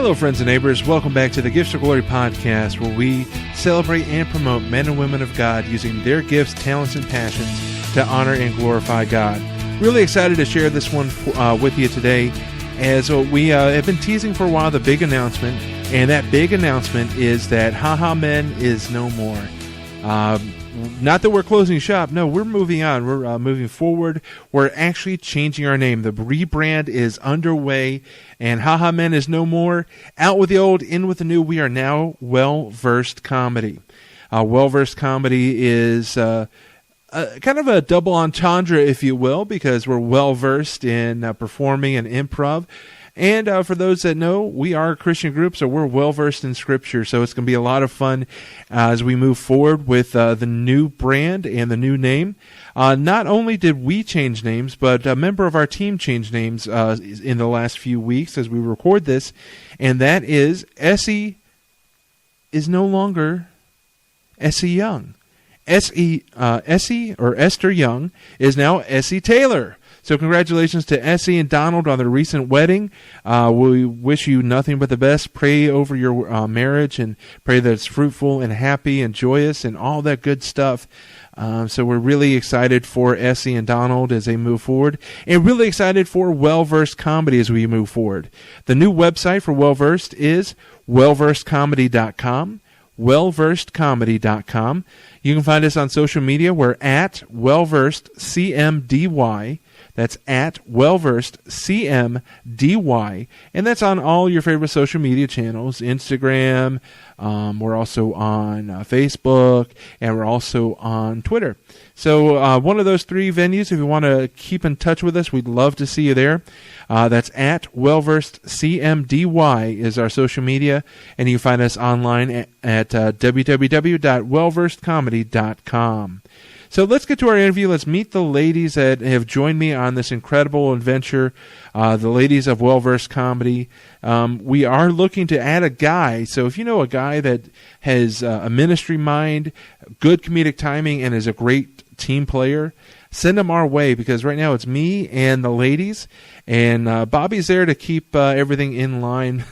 Hello, friends and neighbors. Welcome back to the Gifts of Glory podcast, where we celebrate and promote men and women of God using their gifts, talents, and passions to honor and glorify God. Really excited to share this one with you today, as we have been teasing for a while the big announcement, and that big announcement is that HaHaMen is no more. Not that we're closing shop. No, we're moving on. We're moving forward. We're actually changing our name. The rebrand is underway, and HaHaMen is no more. Out with the old, in with the new. We are now Well-Versed Comedy. Well-Versed Comedy is kind of a double entendre, if you will, because we're well-versed in performing and improv. And for those that know, we are a Christian group, so we're well-versed in Scripture. So it's going to be a lot of fun as we move forward with the new brand and the new name. Not only did we change names, but a member of our team changed names in the last few weeks as we record this, and that is Essie is no longer Essie Young. Essie or Esther Young is now Essie Taylor. So congratulations to Essie and Donald on their recent wedding. We wish you nothing but the best. Pray over your marriage and pray that it's fruitful and happy and joyous and all that good stuff. So we're really excited for Essie and Donald as they move forward, and really excited for Well-Versed Comedy as we move forward. The new website for Well-Versed is wellversedcomedy.com. wellversedcomedy.com. You can find us on social media. We're at wellversedcmdy. That's at wellversedcmdy, and that's on all your favorite social media channels. Instagram, we're also on Facebook, and we're also on Twitter. So one of those three venues, if you want to keep in touch with us, we'd love to see you there. That's at wellversedcmdy is our social media, and you can find us online at www.wellversedcomedy.com. So let's get to our interview. Let's meet the ladies that have joined me on this incredible adventure, the ladies of Well-Versed Comedy. We are looking to add a guy. So if you know a guy that has a ministry mind, good comedic timing, and is a great team player, send them our way, because right now it's me and the ladies, and Bobby's there to keep everything in line.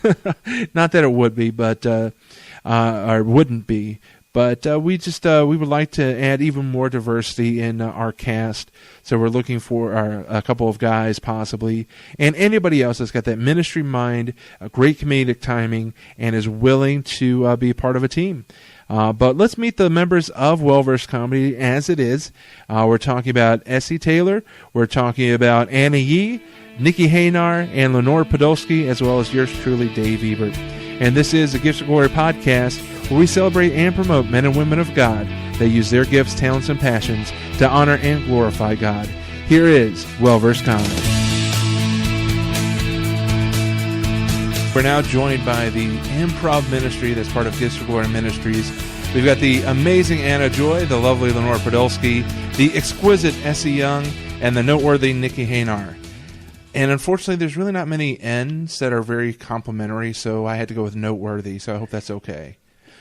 Not that it would be, but or wouldn't be. But we would like to add even more diversity in our cast. So we're looking for a couple of guys possibly, and anybody else that's got that ministry mind, a great comedic timing, and is willing to be a part of a team. But let's meet the members of Well-Versed Comedy as it is. We're talking about Essie Taylor. We're talking about Anna Yee, Nikki Haynar, and Lenore Podolsky, as well as yours truly, Dave Ebert. And this is the Gifts of Glory podcast, where we celebrate and promote men and women of God that use their gifts, talents, and passions to honor and glorify God. Here is Well-Versed Comedy. We're now joined by the Improv Ministry that's part of Gifts of Glory Ministries. We've got the amazing Anna Joy, the lovely Lenore Podolsky, the exquisite Essie Young, and the noteworthy Nikki Haynar. And unfortunately, there's really not many N's that are very complimentary, so I had to go with noteworthy, so I hope that's okay.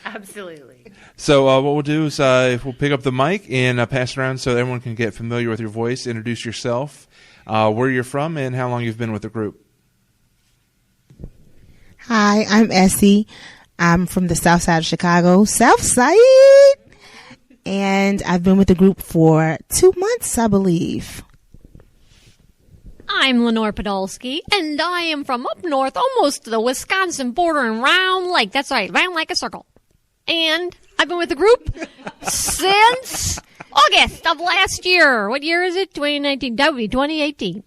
Absolutely. So what we'll do is we'll pick up the mic and pass it around so everyone can get familiar with your voice. Introduce yourself, where you're from, and how long you've been with the group. Hi, I'm Essie. I'm from the south side of Chicago, South Side. And I've been with the group for 2 months, I believe. I'm Lenore Podolsky, and I am from up north, almost to the Wisconsin border in Round Lake. That's right, round like a circle. And I've been with the group since August of last year. What year is it? 2019. That would be 2018.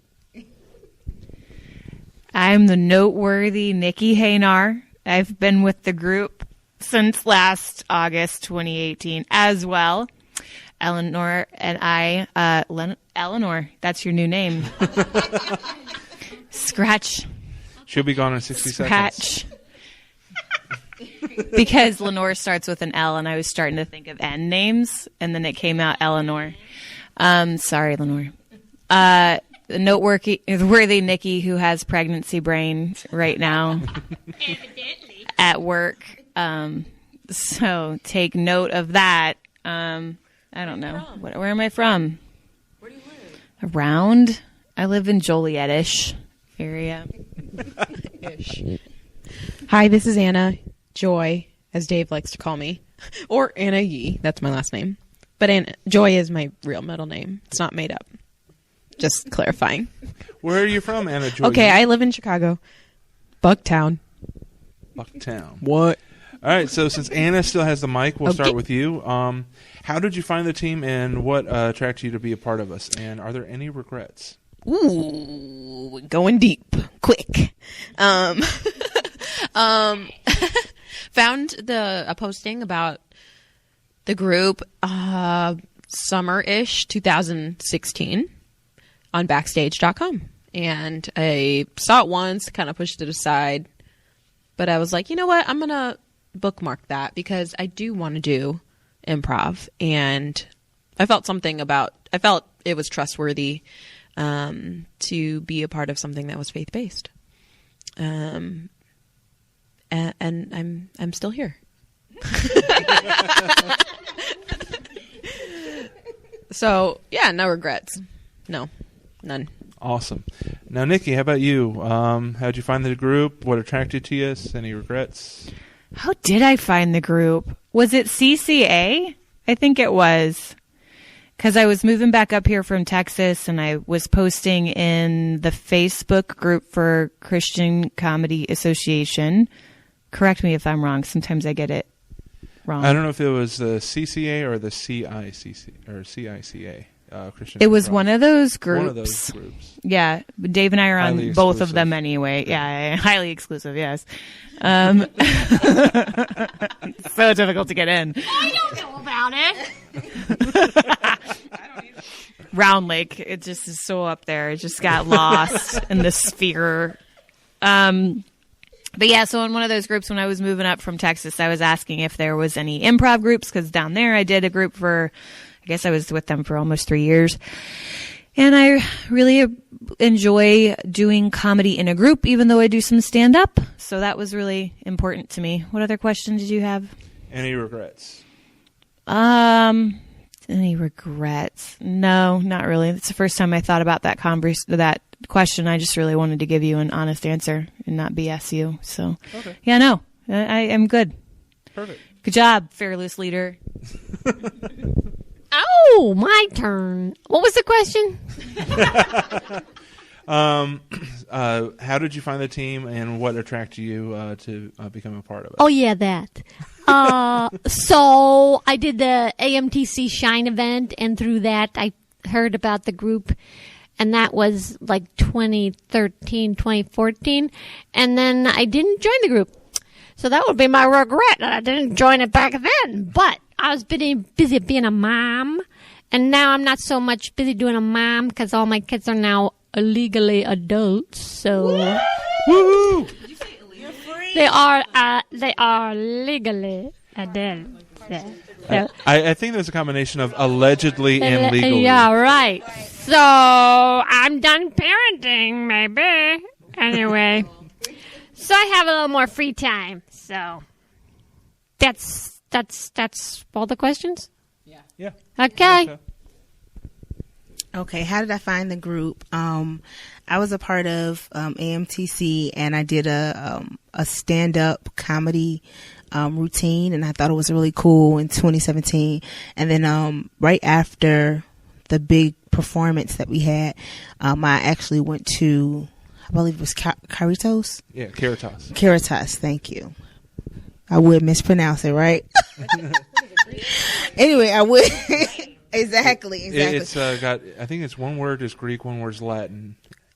I'm the noteworthy Nikki Haynar. I've been with the group since last August 2018 as well. Eleanor and I, Eleanor, that's your new name. Scratch. She'll be gone in 60 Scratch. seconds. Because Lenore starts with an L, and I was starting to think of N names, and then it came out Eleanor. Sorry, Lenore. The noteworthy Nikki, who has pregnancy brain right now. Evidently. At work. So take note of that. I don't know. Where am I from? Where do you live? Around. I live in Joliet-ish area. Ish. Hi, this is Anna Joy, as Dave likes to call me, or Anna Yee. That's my last name. But Joy is my real middle name. It's not made up. Just clarifying. Where are you from, Anna Joy? Okay, I live in Chicago. Bucktown. Bucktown. What? All right, so since Anna still has the mic, we'll Okay. start with you. How did you find the team, and what attracted you to be a part of us? And are there any regrets? Ooh, going deep, quick. Found a posting about the group summer-ish 2016 on Backstage.com, and I saw it once, kind of pushed it aside, but I was like, you know what? I'm gonna bookmark that because I do want to do improv, and I felt it was trustworthy to be a part of something that was faith-based. And I'm still here. So, yeah, no regrets. No, none. Awesome. Now, Nikki, how about you? How'd you find the group? What attracted to you? Any regrets? How did I find the group? Was it CCA? I think it was. Because I was moving back up here from Texas, and I was posting in the Facebook group for Christian Comedy Association. Correct me if I'm wrong. Sometimes I get it wrong. I don't know if it was the CCA or the CICC or CICA. Christian It was Improv. one of those groups. One of those groups. Yeah, Dave and I are on Highly both of exclusive. them anyway. Yeah, highly exclusive. Yes. So difficult to get in. I don't know about it. Round Lake, it just is so up there. It just got lost in the sphere. But yeah, so in one of those groups when I was moving up from Texas, I was asking if there was any improv groups, because down there I did a group for, I guess I was with them for almost 3 years. And I really enjoy doing comedy in a group, even though I do some stand-up. So that was really important to me. What other question did you have? Any regrets? Any regrets? No, not really. It's the first time I thought about that that question. I just really wanted to give you an honest answer and not BS you. So, Okay. yeah, no, I am good. Perfect. Good job, Fair Loose Leader. Oh, my turn. What was the question? How did you find the team, and what attracted you to become a part of it? Oh, yeah, that. So I did the AMTC Shine event, and through that I heard about the group, and that was like 2013, 2014, and then I didn't join the group. So that would be my regret that I didn't join it back then. But I was busy being a mom, and now I'm not so much busy doing a mom because all my kids are now legally adults. So Woo! they are legally adults. Yeah. So, I think there's a combination of allegedly and legally. yeah, right. So I'm done parenting, maybe. Anyway, so I have a little more free time. So that's all the questions. Yeah. Okay. Okay, how did I find the group? I was a part of AMTC, and I did a stand-up comedy routine, and I thought it was really cool in 2017. And then right after the big performance that we had, I actually went to, I believe it was Caritas? Yeah, Caritas. Caritas, thank you. I would mispronounce it, right? Anyway, I would. Exactly. It's got. I think it's one word is Greek, one word is Latin.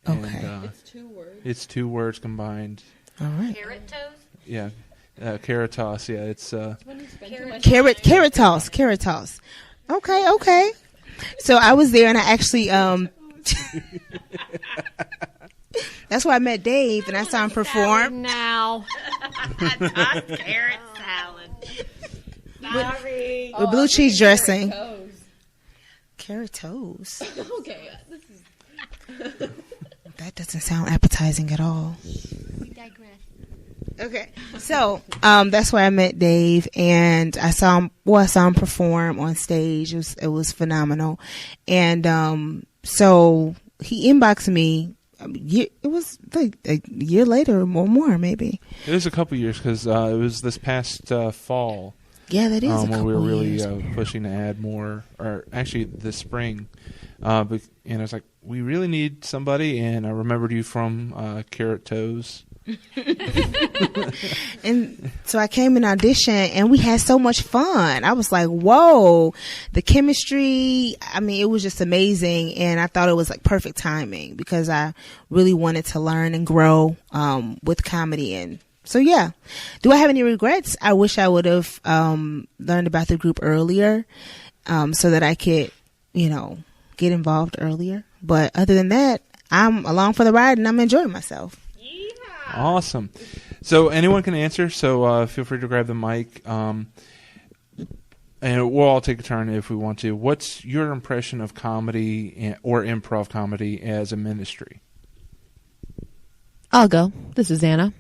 Okay. And, it's 2 words. It's 2 words combined. All right. Carrot toes? Yeah, Caritas. Yeah, it's. Caritas. Okay. So I was there, and I actually that's where I met Dave, and I saw him perform. Now. Carrot salad. Sorry. With blue cheese dressing. Carrot toes. Okay. That doesn't sound appetizing at all. We digress. Okay, so that's where I met Dave, and I saw him perform on stage. It was phenomenal, and so he inboxed me it was like a year later or more, maybe. It was a couple years because it was this past fall. Yeah, that is a when couple we were really years. pushing to add more, or actually this spring. And I was like, we really need somebody, and I remembered you from Carrot Toes. And so I came and auditioned, and we had so much fun. I was like, whoa, the chemistry, I mean, it was just amazing. And I thought it was like perfect timing because I really wanted to learn and grow with comedy. And so, yeah. Do I have any regrets? I wish I would have learned about the group earlier so that I could, get involved earlier. But other than that, I'm along for the ride and I'm enjoying myself. Awesome. So anyone can answer, so feel free to grab the mic. And we'll all take a turn if we want to. What's your impression of comedy or improv comedy as a ministry? I'll go. This is Anna.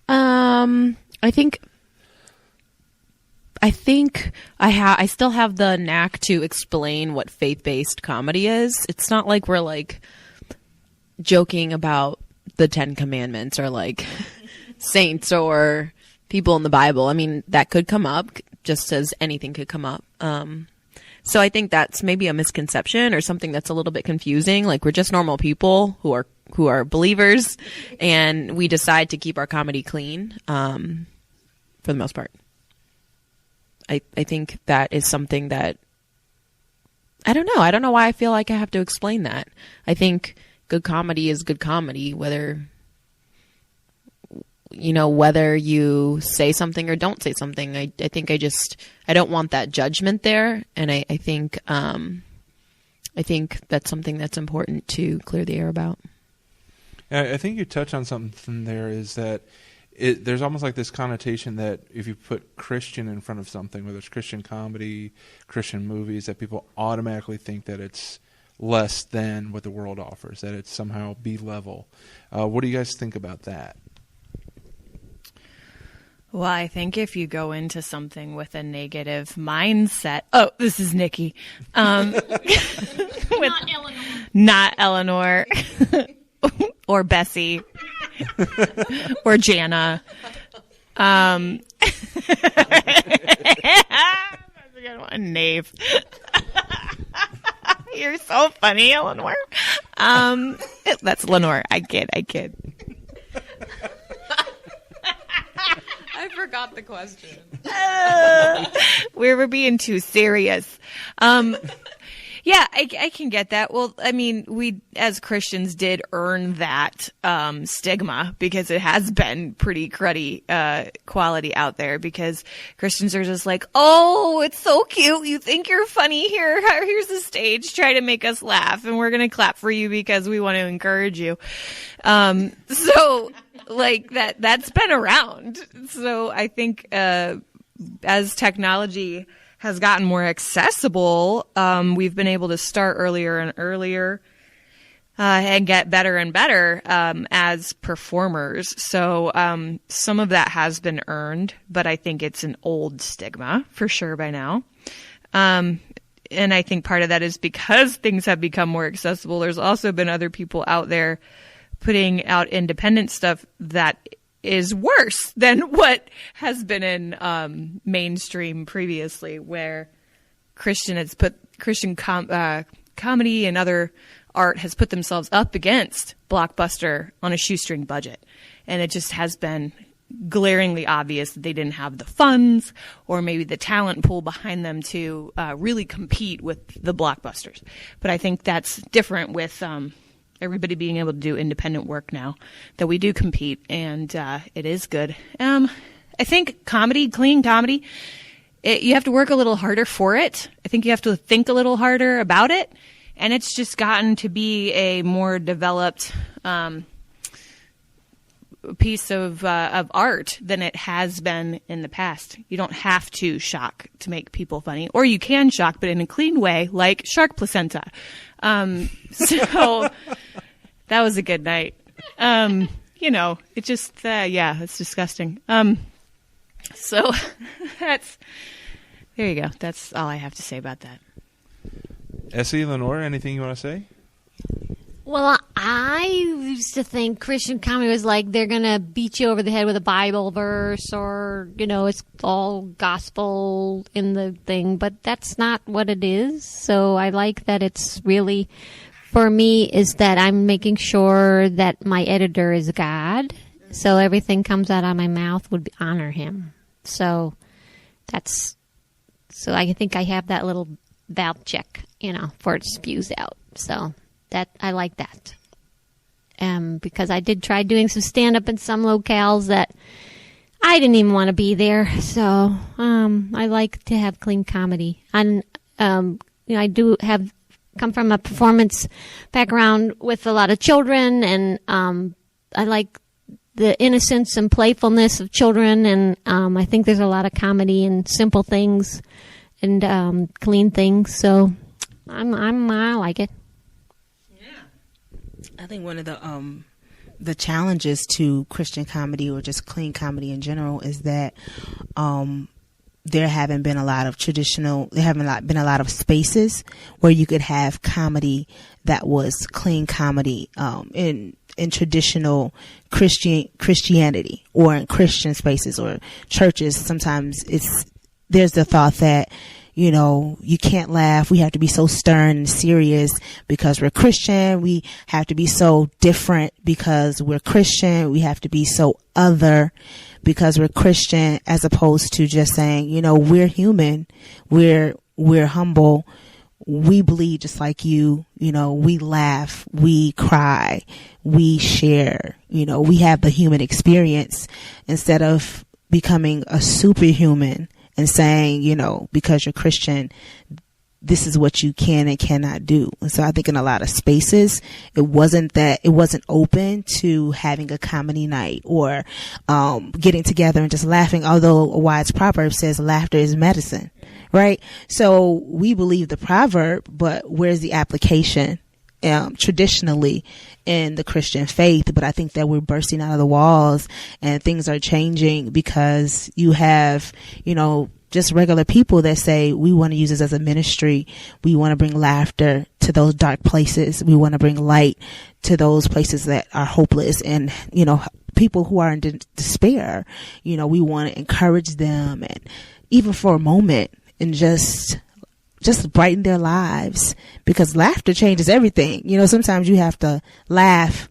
I think I still have the knack to explain what faith-based comedy is. It's not like we're like joking about the 10 Commandments or like saints or people in the Bible. I mean, that could come up just as anything could come up. So I think that's maybe a misconception or something that's a little bit confusing. Like, we're just normal people who are believers, and we decide to keep our comedy clean for the most part. I think that is something that I don't know. I don't know why I feel like I have to explain that. I think good comedy is good comedy, whether you say something or don't say something. I think I don't want that judgment there. And I think that's something that's important to clear the air about. I think you touch on something there, is that there's almost like this connotation that if you put Christian in front of something, whether it's Christian comedy, Christian movies, that people automatically think that it's less than what the world offers, that it's somehow B-level. What do you guys think about that? Well, I think if you go into something with a negative mindset, oh, this is Nikki, not Eleanor, or Bessie, or Jana. That's a good one, Nave. You're so funny, Eleanor. That's Lenore. I kid. I forgot the question. We were being too serious. Yeah, I can get that. Well, I mean, we as Christians did earn that stigma because it has been pretty cruddy quality out there, because Christians are just like, oh, it's so cute. You think you're funny here. Here's the stage. Try to make us laugh, and we're going to clap for you because we want to encourage you. So like that's been around. So I think as technology has gotten more accessible, we've been able to start earlier and earlier and get better and better as performers. So some of that has been earned, but I think it's an old stigma for sure by now. And I think part of that is because things have become more accessible. There's also been other people out there putting out independent stuff that is worse than what has been in mainstream previously, where Christian comedy and other art has put themselves up against Blockbuster on a shoestring budget. And it just has been glaringly obvious that they didn't have the funds or maybe the talent pool behind them to really compete with the Blockbusters. But I think that's different with everybody being able to do independent work now, that we do compete, and it is good. I think clean comedy, you have to work a little harder for it. I think you have to think a little harder about it, and it's just gotten to be a more developed piece of art than it has been in the past. You don't have to shock to make people funny, or you can shock, but in a clean way, like shark placenta. So that was a good night. It just, it's disgusting. So there you go. That's all I have to say about that. Essie, Lenore, anything you want to say? Well, I used to think Christian comedy was like they're going to beat you over the head with a Bible verse or, it's all gospel in the thing, but that's not what it is. So I like that it's really, for me, is that I'm making sure that my editor is God. So everything comes out of my mouth would honor him. So so I think I have that little valve check, for it spews out. So that I like that. Because I did try doing some stand-up in some locales that I didn't even want to be there. So I like to have clean comedy. And I do have come from a performance background with a lot of children, and I like the innocence and playfulness of children, and I think there's a lot of comedy in simple things and clean things. So I like it. I think one of the challenges to Christian comedy or just clean comedy in general is that there haven't been a lot of spaces where you could have comedy that was clean comedy in traditional Christianity or in Christian spaces or churches. Sometimes there's the thought that you can't laugh. We have to be so stern and serious because we're Christian. We have to be so different because we're Christian. We have to be so other because we're Christian, as opposed to just saying, we're human. We're humble. We bleed just like you. We laugh. We cry. We share. We have the human experience instead of becoming a superhuman and saying, because you're Christian, this is what you can and cannot do. And so I think in a lot of spaces, it wasn't open to having a comedy night or getting together and just laughing, although a wise proverb says laughter is medicine, right? So we believe the proverb, but where's the application traditionally in the Christian faith? But I think that we're bursting out of the walls and things are changing because you have, just regular people that say, we want to use this as a ministry. We want to bring laughter to those dark places. We want to bring light to those places that are hopeless and, people who are in despair. We want to encourage them, and even for a moment, and just brighten their lives, because laughter changes everything. Sometimes you have to laugh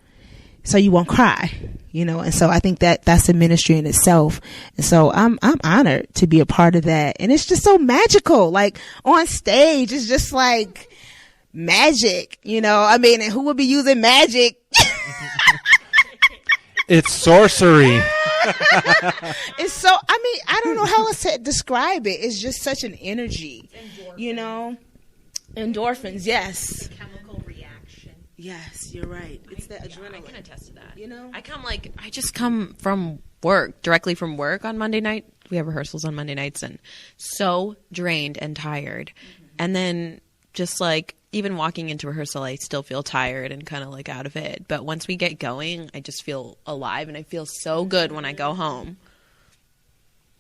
so you won't cry, and so I think that's a ministry in itself. And so I'm honored to be a part of that. And it's just so magical. Like on stage, it's just like magic, and who would be using magic? It's sorcery. It's so, I don't know how else to describe it. It's just such an energy, Endorphins, yes. Chemical reaction. Yes, you're right. It's that adrenaline. I can attest to that. I just come from work, directly from work on Monday night. We have rehearsals on Monday nights, and so drained and tired. Mm-hmm. And then just even walking into rehearsal, I still feel tired and kind of out of it. But once we get going, I just feel alive, and I feel so good when I go home.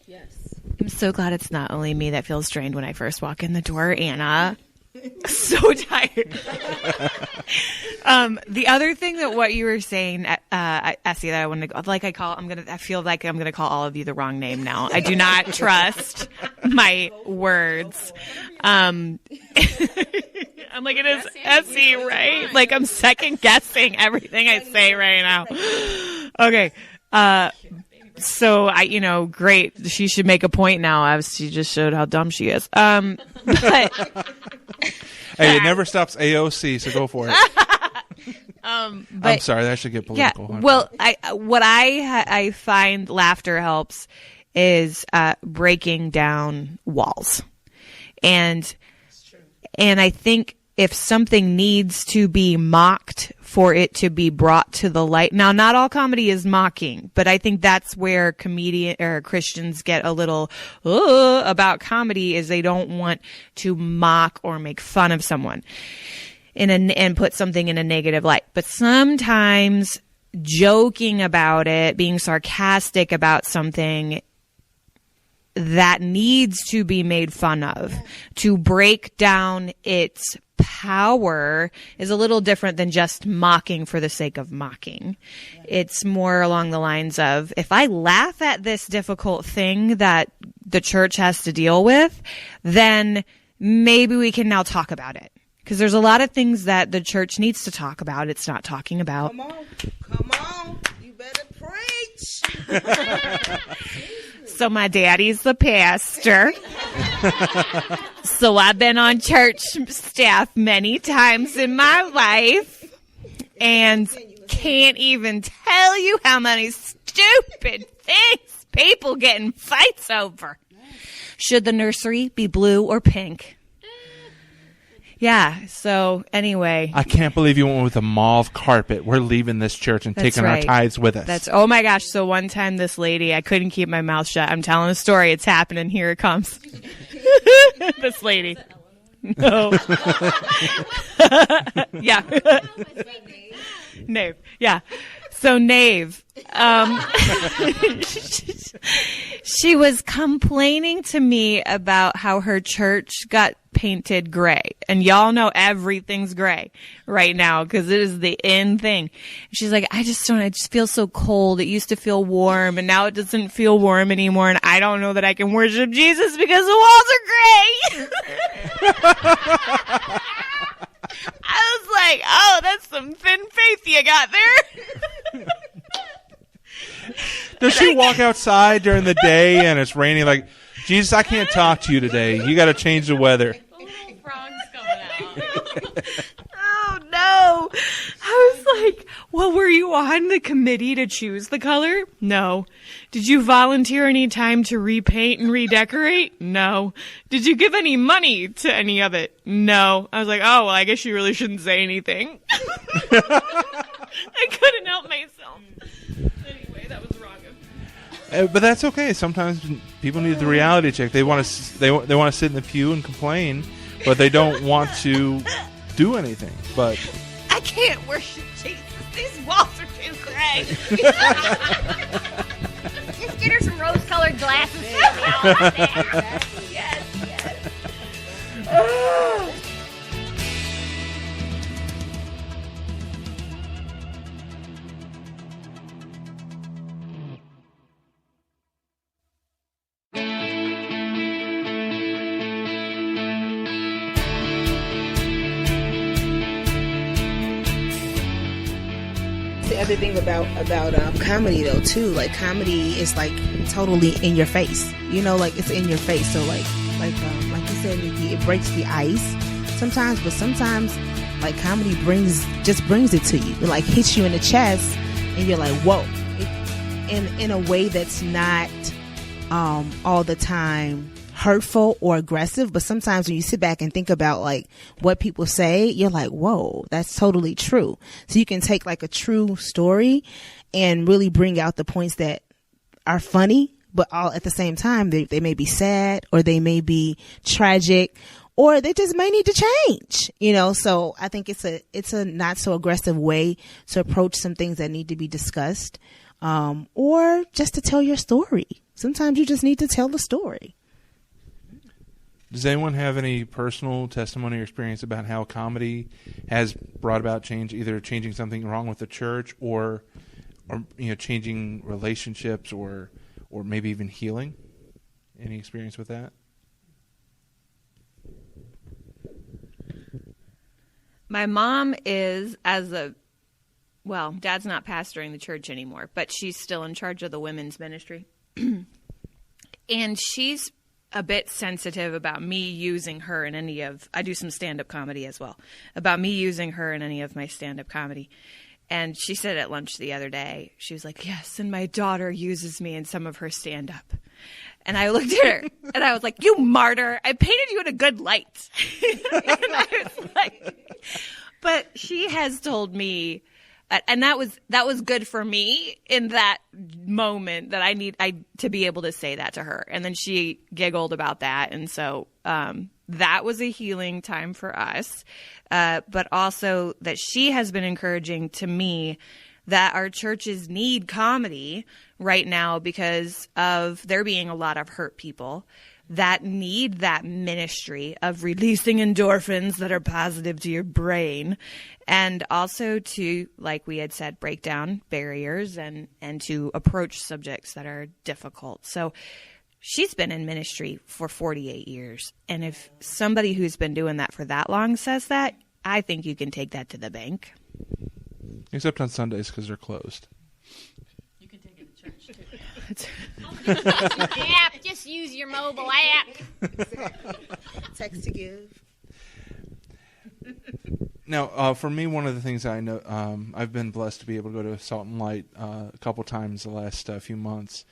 Yes. I'm so glad it's not only me that feels drained when I first walk in the door, Anna. So tired. The other thing that what you were saying, Essie, that I wanted to I feel like I'm gonna call all of you the wrong name now. I do not trust my words. I'm like, it is Essie, right? I'm second guessing everything I say right now. Okay. So great. She should make a point now, as she just showed how dumb she is. But hey, it never stops AOC, so go for it. I'm sorry, that should get political. Yeah. Well, I find laughter helps is breaking down walls, and I think if something needs to be mocked for it to be brought to the light. Now, not all comedy is mocking, but I think that's where Christians get a little about comedy, is they don't want to mock or make fun of someone and put something in a negative light. But sometimes joking about it, being sarcastic about something that needs to be made fun of, to break down its power is a little different than just mocking for the sake of mocking. It's more along the lines of, if I laugh at this difficult thing that the church has to deal with, then maybe we can now talk about it. Because there's a lot of things that the church needs to talk about. It's not talking about. Come on. You better preach. So my daddy's the pastor. So I've been on church staff many times in my life and can't even tell you how many stupid things people get in fights over. Should the nursery be blue or pink? Yeah, so anyway. I can't believe you went with a mauve carpet. We're leaving this church and taking our tithes with us. Oh my gosh. So one time this lady, I couldn't keep my mouth shut. I'm telling a story. It's happening. Here it comes. This lady. No. Yeah. Nave. Yeah. So Nave, she was complaining to me about how her church got painted gray. And y'all know everything's gray right now because it is the in thing. She's like, I just feel so cold. It used to feel warm and now it doesn't feel warm anymore. And I don't know that I can worship Jesus because the walls are gray. I was like, oh, that's some thin faith you got there. Does she walk outside during the day and it's raining like, Jesus, I can't talk to you today. You got to change the weather. The little frog's coming out. Oh, no. I was like, well, were you on the committee to choose the color? No. Did you volunteer any time to repaint and redecorate? No. Did you give any money to any of it? No. I was like, oh, well, I guess you really shouldn't say anything. I couldn't help myself. Anyway, that was wrong. But that's okay. Sometimes people need the reality check. They want to they want to sit in the pew and complain, but they don't want to do anything. But I can't worship Jesus. These walls are too gray. Just get her some rose-colored glasses. Yes, yes. The other thing about comedy though too, like comedy is like totally in your face, you know, like it's in your face. So like you said, Nikki, it breaks the ice sometimes, but sometimes like comedy brings it to you. It like hits you in the chest and you're like, whoa, in a way that's not all the time hurtful or aggressive, but sometimes when you sit back and think about like what people say, you're like, whoa, that's totally true. So you can take like a true story and really bring out the points that are funny, but all at the same time they may be sad or they may be tragic or they just may need to change, you know. So I think it's a not so aggressive way to approach some things that need to be discussed, or just to tell your story. Sometimes you just need to tell the story. Does anyone have any personal testimony or experience about how comedy has brought about change, either changing something wrong with the church or changing relationships or maybe even healing? Any experience with that? My mom is, Dad's not pastoring the church anymore, but she's still in charge of the women's ministry. And she's a bit sensitive about me using her in I do some stand-up comedy as well, about me using her in any of my stand-up comedy. And she said at lunch the other day, she was like, yes, and my daughter uses me in some of her stand-up. And I looked at her and I was like, you martyr, I painted you in a good light. And I was like, but she has told me, and that was good for me in that moment that I to be able to say that to her. And then she giggled about that. And so that was a healing time for us. But also that she has been encouraging to me that our churches need comedy right now because of there being a lot of hurt people that need that ministry of releasing endorphins that are positive to your brain, and also to, like we had said, break down barriers and to approach subjects that are difficult. So she's been in ministry for 48 years. And if somebody who's been doing that for that long says that, I think you can take that to the bank. Except on Sundays because they're closed. You can take it to church too. App. Just use your mobile app. Text to give. Now, for me, one of the things I know, I've been blessed to be able to go to Salt and Light a couple times the last few months.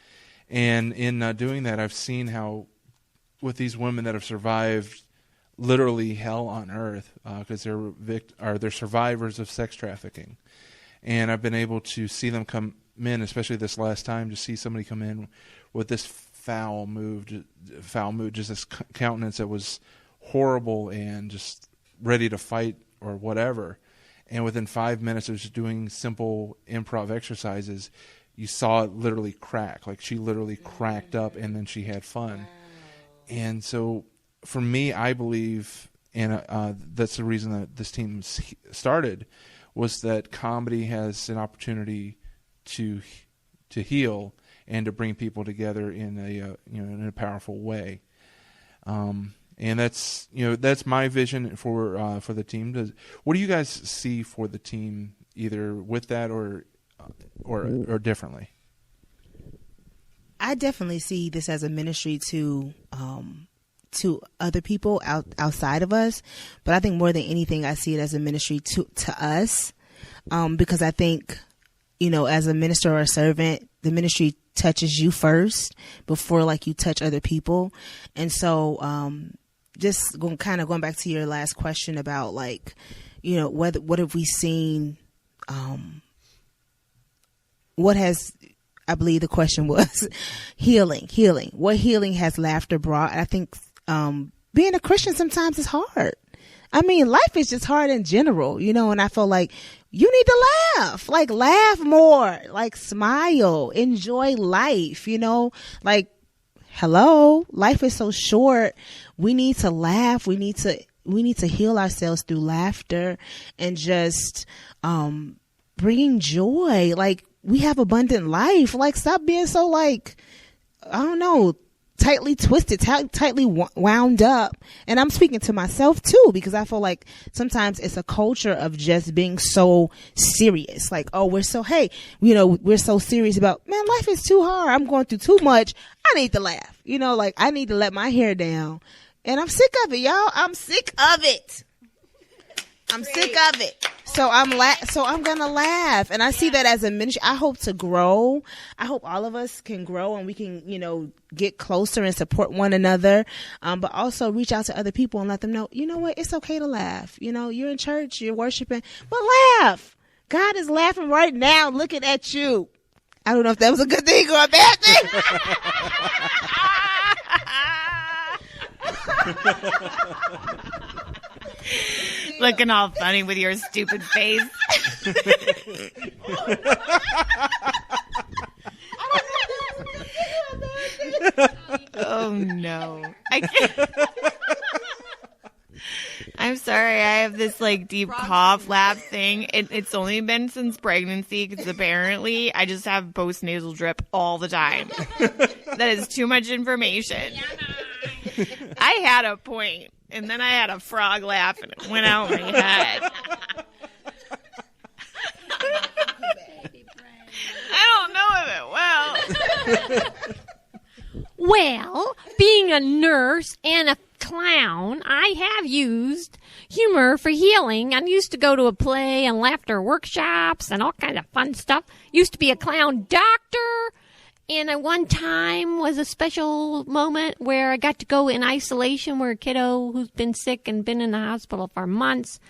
And in doing that, I've seen how with these women that have survived literally hell on earth because they're survivors of sex trafficking. And I've been able to see them come in, especially this last time, to see somebody come in with this foul mood, just this countenance that was horrible and just ready to fight or whatever. And within 5 minutes of just doing simple improv exercises, you saw it literally crack. Like she literally cracked up and then she had fun. And so for me, I believe, and that's the reason that this team started, was that comedy has an opportunity to heal and to bring people together in a powerful way. And that's my vision for the team. What do you guys see for the team, either with that or differently? I definitely see this as a ministry to other people outside of us, but I think more than anything, I see it as a ministry to us, because I think, as a minister or a servant, the ministry touches you first before you touch other people. And so just going back to your last question about what have we seen, what has, I believe the question was healing. What healing has laughter brought? I think being a Christian sometimes is hard. I mean, life is just hard in general, and I feel like you need to laugh, laugh more, smile, enjoy life, hello, life is so short. We need to laugh. We need to heal ourselves through laughter and just bringing joy. We have abundant life. Stop being so I don't know, tightly twisted, tightly wound up. And I'm speaking to myself too, because I feel like sometimes it's a culture of just being so serious. We're so serious about, man, life is too hard. I'm going through too much. I need to laugh. I need to let my hair down. And I'm sick of it, y'all. I'm sick of it. So I'm going to laugh. And I see that as a ministry. I hope to grow. I hope all of us can grow and we can, get closer and support one another. But also reach out to other people and let them know, what? It's okay to laugh. You're in church, you're worshiping, but laugh. God is laughing right now looking at you. I don't know if that was a good thing or a bad thing. Looking all funny with your stupid face. Oh no. I can't. I'm sorry, I have this deep cough laugh thing. It's only been since pregnancy because apparently I just have post-nasal drip all the time. That is too much information. I had a point, and then I had a frog laugh, and it went out my head. I don't know if it will. Well, being a nurse and a clown, I have used humor for healing. I used to go to a play and laughter workshops and all kinds of fun stuff. Used to be a clown doctor. And at one time was a special moment where I got to go in isolation where a kiddo who's been sick and been in the hospital for months.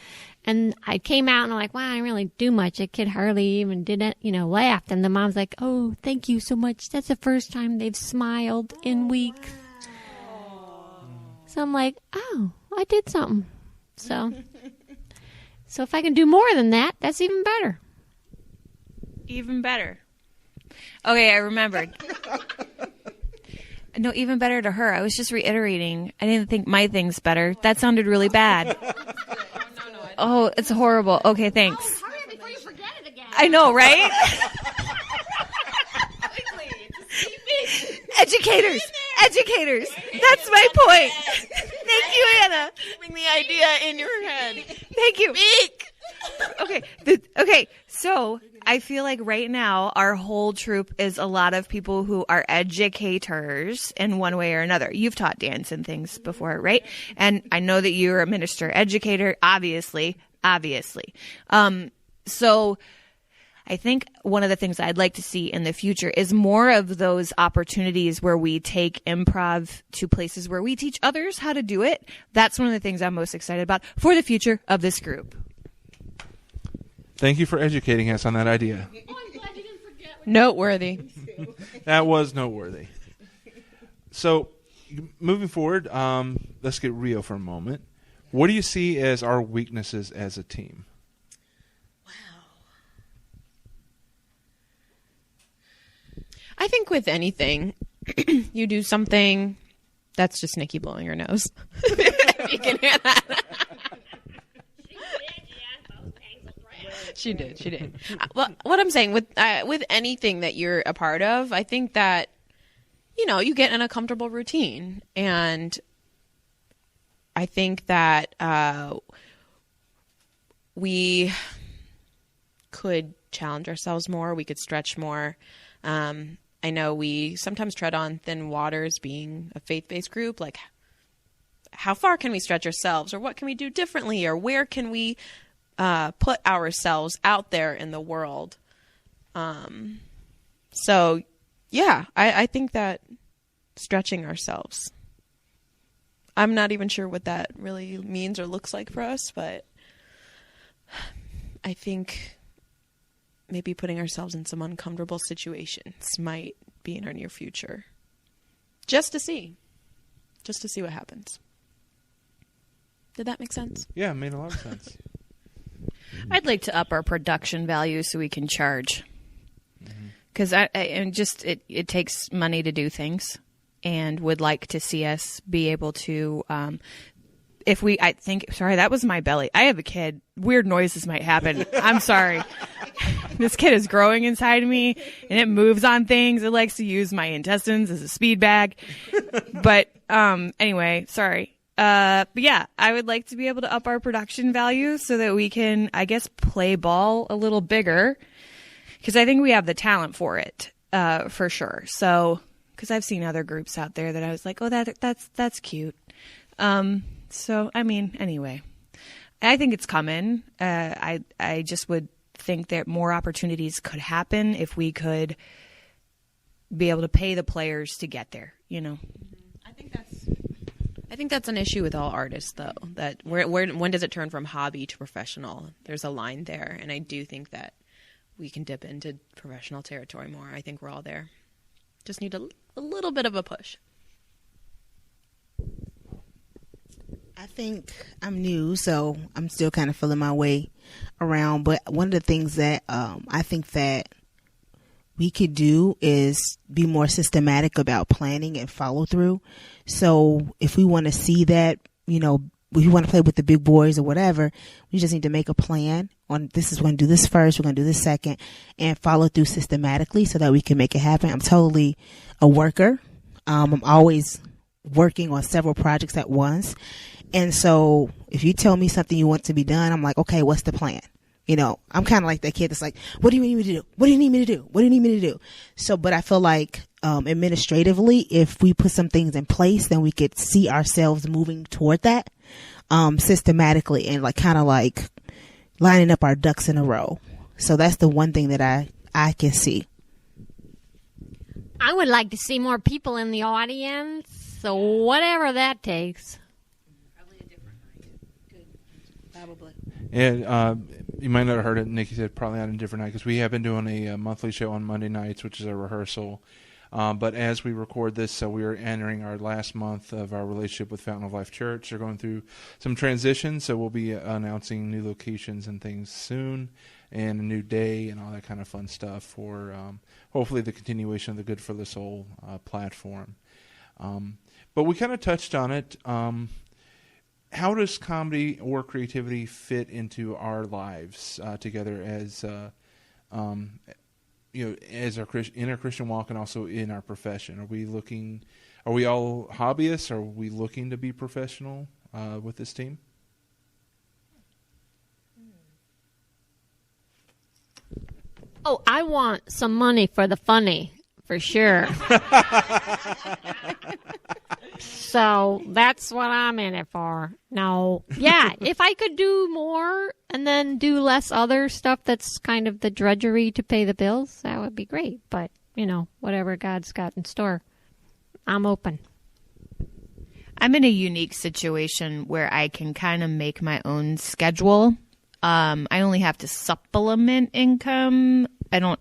And I came out and I'm like, wow, I didn't really do much. That kid hardly even didn't, laughed. And the mom's like, oh, thank you so much. That's the first time they've smiled in weeks. So I'm like, oh, I did something. So if I can do more than that, that's even better. Even better. Okay, I remembered. No, even better to her. I was just reiterating. I didn't think my thing's better. That sounded really bad. Oh, it's horrible. Okay, thanks. Hurry up before you forget it again. I know, right? Educators. That's my point. Thank you, Anna. Keeping the idea in your head. Thank you. Okay. Okay. So I feel like right now our whole troop is a lot of people who are educators in one way or another. You've taught dance and things before, right? And I know that you're a minister educator, obviously. So I think one of the things I'd like to see in the future is more of those opportunities where we take improv to places where we teach others how to do it. That's one of the things I'm most excited about for the future of this group. Thank you for educating us on that idea. Oh, I'm glad you didn't forget. Noteworthy. That was noteworthy. So, moving forward, let's get real for a moment. What do you see as our weaknesses as a team? I think with anything, you do something. That's just Nikki blowing her nose. If you can hear that. She did. Well, what I'm saying with anything that you're a part of, I think that you get in a comfortable routine, and I think that we could challenge ourselves more. We could stretch more. I know we sometimes tread on thin waters being a faith-based group. Like, how far can we stretch ourselves, or what can we do differently, or where can we put ourselves out there in the world? So, yeah, I think that stretching ourselves. I'm not even sure what that really means or looks like for us, but I think maybe putting ourselves in some uncomfortable situations might be in our near future. Just to see what happens. Did that make sense? Yeah, it made a lot of sense. I'd like to up our production value so we can charge. Because it takes money to do things, and would like to see us be able to, sorry, that was my belly. I have a kid. Weird noises might happen. I'm sorry. This kid is growing inside of me, and it moves on things. It likes to use my intestines as a speed bag. But anyway, sorry. But yeah, I would like to be able to up our production value so that we can, I guess, play ball a little bigger, because I think we have the talent for it, for sure. So, because I've seen other groups out there that I was like, oh, that's cute. So, I mean, anyway, I think it's coming. I just would think that more opportunities could happen if we could be able to pay the players to get there, I think that's an issue with all artists, though. That when does it turn from hobby to professional? There's a line there, and I do think that we can dip into professional territory more. I think we're all there. Just need a little bit of a push. I think I'm new, so I'm still kind of feeling my way around. But one of the things that I think that we could do is be more systematic about planning and follow through. So if we want to see that, we want to play with the big boys or whatever, we just need to make a plan on this is going to do this first, we're going to do this second, and follow through systematically so that we can make it happen. I'm totally a worker. I'm always working on several projects at once. And so if you tell me something you want to be done, I'm like, okay, what's the plan? I'm kind of like that kid that's like, what do you need me to do? What do you need me to do? What do you need me to do? So, but I feel like administratively, if we put some things in place, then we could see ourselves moving toward that systematically and kind of lining up our ducks in a row. So that's the one thing that I can see. I would like to see more people in the audience, so whatever that takes. Probably a different night. Good. Probably. And you might not have heard it. Nikki said probably on a different night because we have been doing a monthly show on Monday nights, which is a rehearsal. But as we record this, we are entering our last month of our relationship with Fountain of Life Church. They're going through some transitions, so we'll be announcing new locations and things soon, and a new day and all that kind of fun stuff for hopefully the continuation of the Good for the Soul platform. But we kind of touched on it. How does comedy or creativity fit into our lives together as as in our Christian walk and also in our profession? Are we all hobbyists? Are we looking to be professional with this team? Oh, I want some money for the funny, for sure. So that's what I'm in it for. No. Yeah, if I could do more and then do less other stuff that's kind of the drudgery to pay the bills, that would be great. But, whatever God's got in store, I'm open. I'm in a unique situation where I can kind of make my own schedule. I only have to supplement income. Our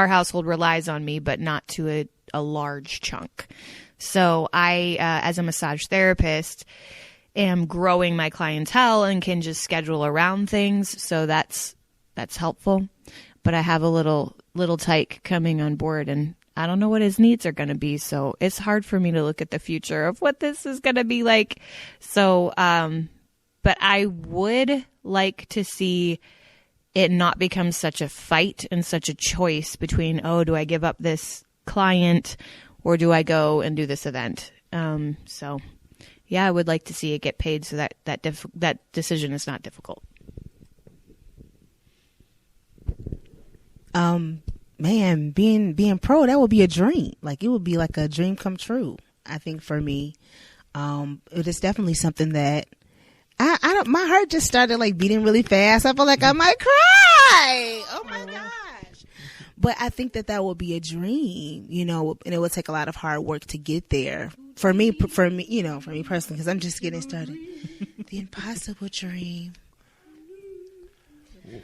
household relies on me, but not to a large chunk. So I, as a massage therapist, am growing my clientele and can just schedule around things. So that's helpful. But I have a little tyke coming on board, and I don't know what his needs are going to be. So it's hard for me to look at the future of what this is going to be like. So, but I would like to see it not become such a fight and such a choice between, do I give up this client or do I go and do this event? So, I would like to see it get paid so that decision is not difficult. Man, being pro, that would be a dream. Like, it would be like a dream come true. I think for me, it is definitely something that I don't. My heart just started like beating really fast. I feel like I might cry. Oh my gosh! But I think that would be a dream, and it would take a lot of hard work to get there. For me, personally, because I'm just getting started. The impossible dream.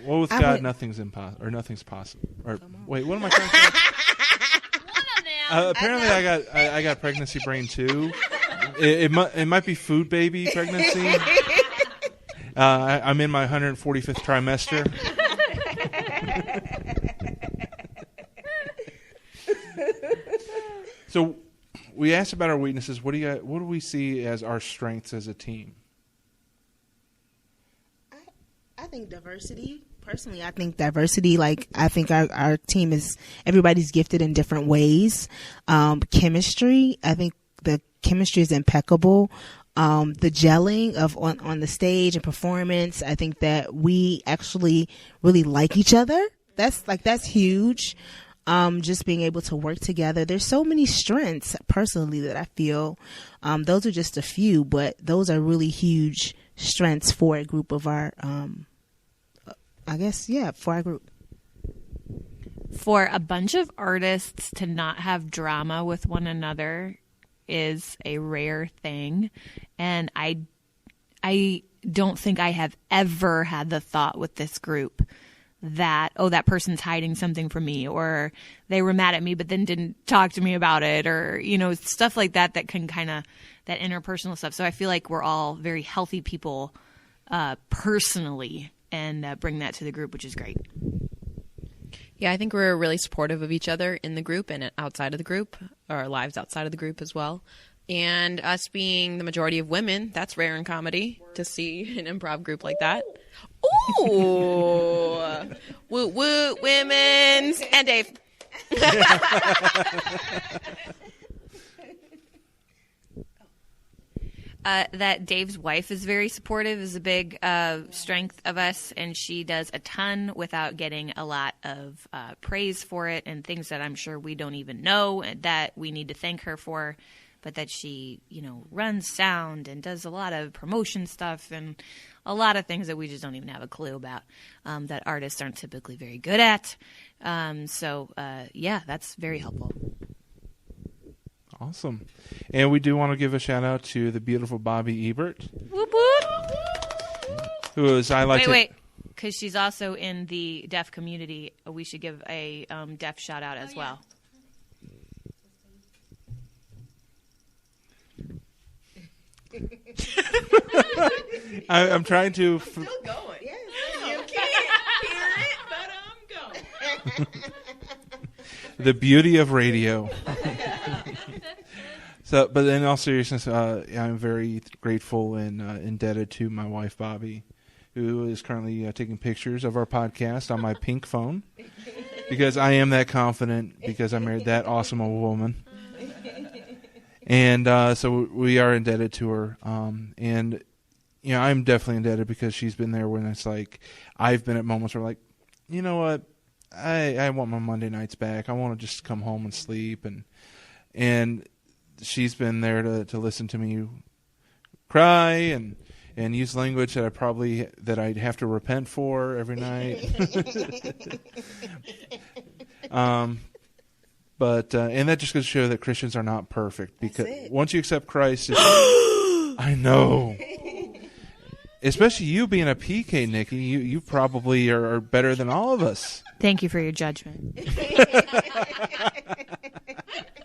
Well, with God, nothing's impossible, or nothing's possible. Or wait, what am I trying to say? Apparently, I got pregnancy brain too. It might be food baby pregnancy. I'm in my 145th trimester. So, we asked about our weaknesses. What do we see as our strengths as a team? I think diversity. Personally, I think diversity. Like, I think our team is, everybody's gifted in different ways. Chemistry. I think the chemistry is impeccable. The gelling on the stage and performance. I think that we actually really like each other. That's huge. Just being able to work together. There's so many strengths personally that I feel. Those are just a few, but those are really huge strengths for a group of our, for our group. For a bunch of artists to not have drama with one another is a rare thing. And I don't think I have ever had the thought with this group that, that person's hiding something from me, or they were mad at me but then didn't talk to me about it, or, stuff like that can kind of, that interpersonal stuff. So I feel like we're all very healthy people personally, and bring that to the group, which is great. Yeah, I think we're really supportive of each other in the group and outside of the group, our lives outside of the group as well. And us being the majority of women, that's rare in comedy to see an improv group like that. Ooh! Woot woot, women's, and Dave. That Dave's wife is very supportive is a big strength of us, and she does a ton without getting a lot of praise for it, and things that I'm sure we don't even know that we need to thank her for, but that she, runs sound and does a lot of promotion stuff and a lot of things that we just don't even have a clue about, that artists aren't typically very good at. So that's very helpful. Awesome. And we do want to give a shout out to the beautiful Bobby Ebert. Whoop whoop. Who is, Wait. Because she's also in the deaf community. We should give a deaf shout out as well. I'm trying to... Still going. Yes. You can't hear it, but I'm going. The beauty of radio. So, but in all seriousness, I'm very grateful and indebted to my wife, Bobby, who is currently taking pictures of our podcast on my pink phone, because I am that confident, because I married that awesome a woman. And so we are indebted to her. And, you know, I'm definitely indebted because she's been there when it's like, I've been at moments where like, you know what, I want my Monday nights back. I want to just come home and sleep. And she's been there to listen to me cry and use language that I'd have to repent for every night. But and that just goes to show that Christians are not perfect, because once you accept Christ, I know. Especially you being a PK, Nikki, you probably are better than all of us. Thank you for your judgment.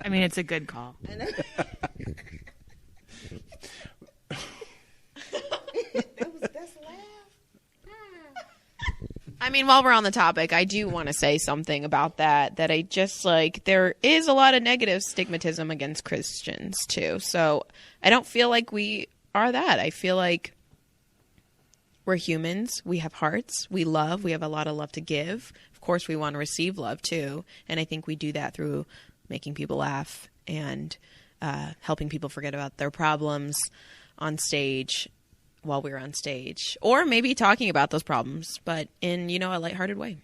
I mean, it's a good call. I mean, while we're on the topic, I do want to say something about that I just like, there is a lot of negative stigmatism against Christians too. So I don't feel like we are that. I feel like we're humans. We have hearts. We love. We have a lot of love to give. Of course, we want to receive love too. And I think we do that through making people laugh and helping people forget about their problems on stage while we're on stage, or maybe talking about those problems, but in, you know, a lighthearted way.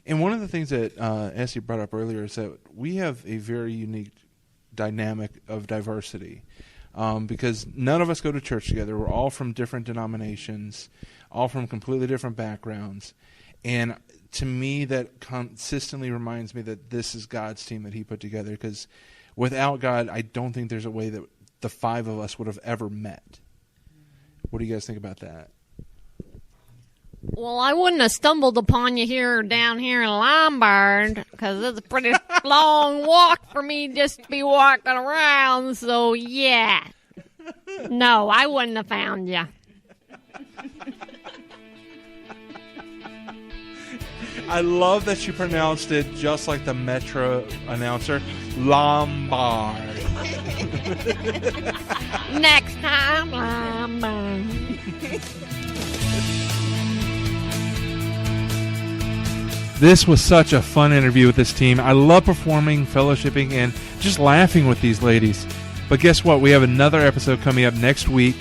And one of the things that Essie brought up earlier is that we have a very unique dynamic of diversity, because none of us go to church together. We're all from different denominations, all from completely different backgrounds. And to me, that consistently reminds me that this is God's team that he put together, because without God, I don't think there's a way that the five of us would have ever met. What do you guys think about that? Well, I wouldn't have stumbled upon you down here in Lombard, because it's a pretty long walk for me just to be walking around. So, yeah. No, I wouldn't have found you. I love that you pronounced it just like the Metro announcer, Lombard. Next time, Lombard. This was such a fun interview with this team. I love performing, fellowshipping, and just laughing with these ladies. But guess what? We have another episode coming up next week.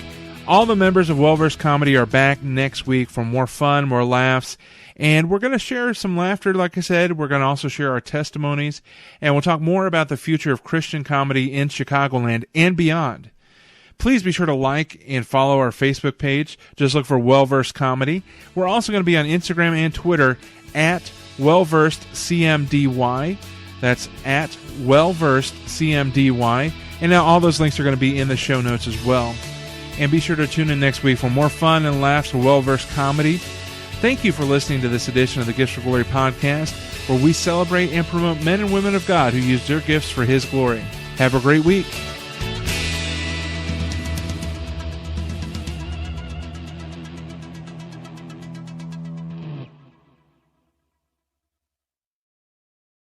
All the members of Well-Versed Comedy are back next week for more fun, more laughs. And we're going to share some laughter, like I said. We're going to also share our testimonies. And we'll talk more about the future of Christian comedy in Chicagoland and beyond. Please be sure to like and follow our Facebook page. Just look for Well-Versed Comedy. We're also going to be on Instagram and Twitter at WellVersedCMDY. That's at WellVersedCMDY. And now all those links are going to be in the show notes as well. And be sure to tune in next week for more fun and laughs with Well-Versed Comedy. Thank you for listening to this edition of the Gifts for Glory podcast, where we celebrate and promote men and women of God who use their gifts for His glory. Have a great week.